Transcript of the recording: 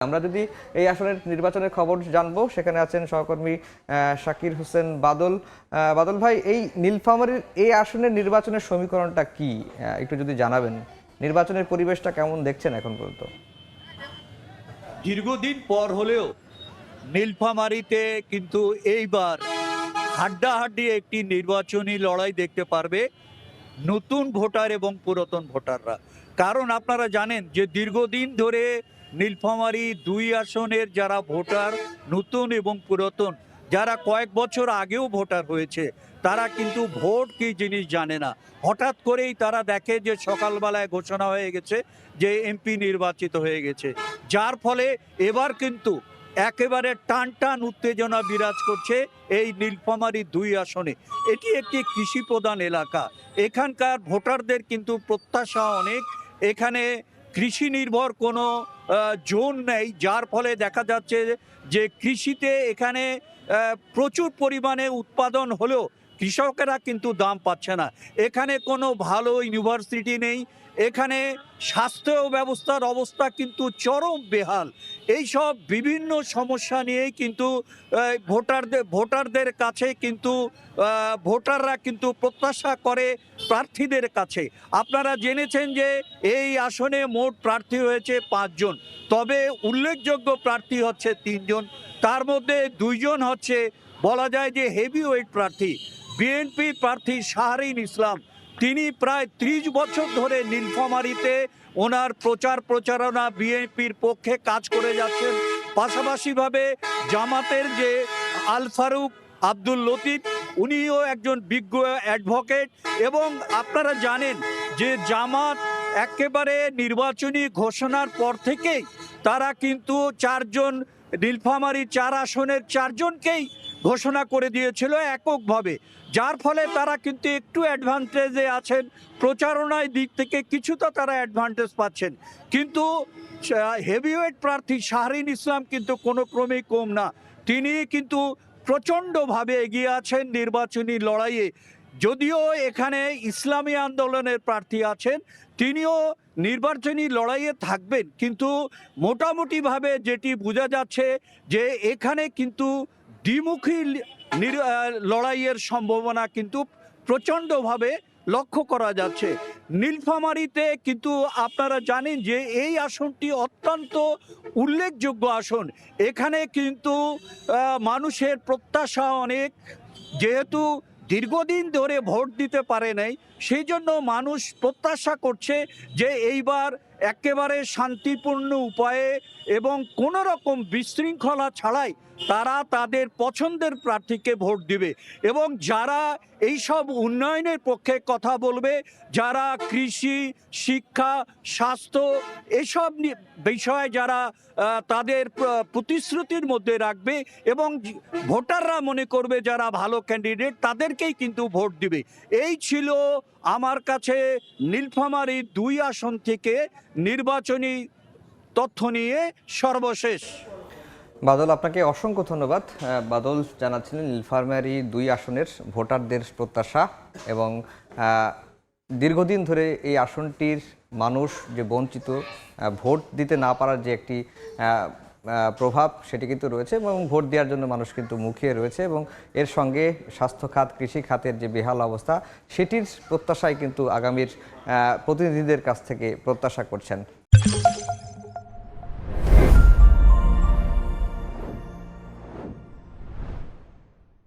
আমরা যদি এই আসনের নির্বাচনের খবর জানবো, সেখানে আছেন সহকর্মী শাকির হোসেন বাদল। বাদল ভাই, এই নীলফামারীর এই আসনের নির্বাচনের সমীকরণটা কি একটু যদি জানাবেন, নির্বাচনের পরিবেশটা কেমন দেখছেন এখন পর্যন্ত? দীর্ঘদিন পর হলেও নীলফামারীতে কিন্তু এইবার হাড্ডাহাড্ডি একটি নির্বাচনী লড়াই দেখতে পারবে নতুন ভোটার এবং পুরাতন ভোটাররা। কারণ আপনারা জানেন যে দীর্ঘদিন ধরে নীলফামারী ২ আসনের যারা ভোটার, নতুন এবং পুরাতন, যারা কয়েক বছর আগেও ভোটার হয়েছে, তারা কিন্তু ভোট কী জিনিস জানে না। হঠাৎ করেই তারা দেখে যে সকালবেলায় ঘোষণা হয়ে গেছে যে এমপি নির্বাচিত হয়ে গেছে, যার ফলে এবার কিন্তু একেবারে টান টান উত্তেজনা বিরাজ করছে এই নীলফামারী ২ আসনে। এটি একটি কৃষি প্রধান এলাকা, এখানকার ভোটারদের কিন্তু প্রত্যাশা অনেক। এখানে কৃষি নির্ভর কোনো জোন নেই, যার ফলে দেখা যাচ্ছে যে কৃষিতে এখানে প্রচুর পরিমাণে উৎপাদন হলেও কৃষকেরা কিন্তু দাম পাচ্ছে না। এখানে কোনো ভালো ইউনিভার্সিটি নেই, এখানে স্বাস্থ্য ব্যবস্থার অবস্থা কিন্তু চরম বেহাল। এই সব বিভিন্ন সমস্যা নিয়েই কিন্তু ভোটারদের কাছে কিন্তু ভোটাররা কিন্তু প্রত্যাশা করে প্রার্থীদের কাছে। আপনারা জেনেছেন যে এই আসনে মোট প্রার্থী হয়েছে ৫ জন, তবে উল্লেখযোগ্য প্রার্থী হচ্ছে ৩ জন। তার মধ্যে ২ জন হচ্ছে বলা যায় যে হেভিওয়েট প্রার্থী। বিএনপি প্রার্থী শাহরিন ইসলাম, তিনি প্রায় ৩০ বছর ধরে নীলফামারীতে ওনার প্রচারণা বিএনপির পক্ষে কাজ করে যাচ্ছেন। পাশাপাশিভাবে জামাতের যে আল ফারুক আব্দুল লতিফ, উনিও একজন বিজ্ঞ অ্যাডভোকেট। এবং আপনারা জানেন যে জামাত একেবারে নির্বাচনী ঘোষণার পর থেকেই তারা কিন্তু ৪ জন নীলফামারী ৪ আসনের ৪ জনকেই ঘোষণা করে দিয়েছিল এককভাবে, যার ফলে তারা কিন্তু একটু অ্যাডভান্টেজে আছেন, প্রচারণার দিক থেকে কিছুটা তারা অ্যাডভান্টেজ পাচ্ছেন। কিন্তু হেভিওয়েট প্রার্থী শাহরিন ইসলাম কিন্তু কোনো ক্রমেই কম না, তিনি কিন্তু প্রচণ্ডভাবে এগিয়ে আছেন নির্বাচনী লড়াইয়ে। যদিও এখানে ইসলামী আন্দোলনের প্রার্থী আছেন, তিনিও নির্বাচনী লড়াইয়ে থাকবেন, কিন্তু মোটামুটিভাবে যেটি বোঝা যাচ্ছে যে এখানে কিন্তু দ্বিমুখী লড়াইয়ের সম্ভাবনা কিন্তু প্রচণ্ডভাবে লক্ষ্য করা যাচ্ছে নীলফামারীতে। কিন্তু আপনারা জানেন যে এই আসনটি অত্যন্ত উল্লেখযোগ্য আসন, এখানে কিন্তু মানুষের প্রত্যাশা অনেক। যেহেতু দীর্ঘদিন ধরে ভোট দিতে পারে নাই, সেই জন্য মানুষ প্রত্যাশা করছে যে এইবার একেবারে শান্তিপূর্ণ উপায়ে এবং কোনো রকম বিশৃঙ্খলা ছাড়াই তারা তাদের পছন্দের প্রার্থীকে ভোট দিবে। এবং যারা এই সব উন্নয়নের পক্ষে কথা বলবে, যারা কৃষি, শিক্ষা, স্বাস্থ্য এসব বিষয়ে যারা তাদের প্রতিশ্রুতির মধ্যে রাখবে এবং ভোটাররা মনে করবে যারা ভালো ক্যান্ডিডেট, তাদেরকেই কিন্তু ভোট দিবে। এই ছিল আমার কাছে নীলফামারী ২ আসন থেকে নির্বাচনী তথ্য নিয়ে সর্বশেষ। বাদল, আপনাকে অসংখ্য ধন্যবাদ। বাদল জানাচ্ছিলেন নীলফামারী ২ আসনের ভোটারদের প্রত্যাশা এবং দীর্ঘদিন ধরে এই আসনটির মানুষ যে বঞ্চিত, ভোট দিতে না পারার যে একটি প্রভাব, সেটি কিন্তু রয়েছে এবং ভোট দেওয়ার জন্য মানুষ কিন্তু মুখিয়ে রয়েছে এবং এর সঙ্গে স্বাস্থ্য খাত, কৃষি খাতের যে বেহাল অবস্থা, সেটির প্রত্যাশাই কিন্তু আগামীর প্রতিনিধিদের কাছ থেকে প্রত্যাশা করছেন।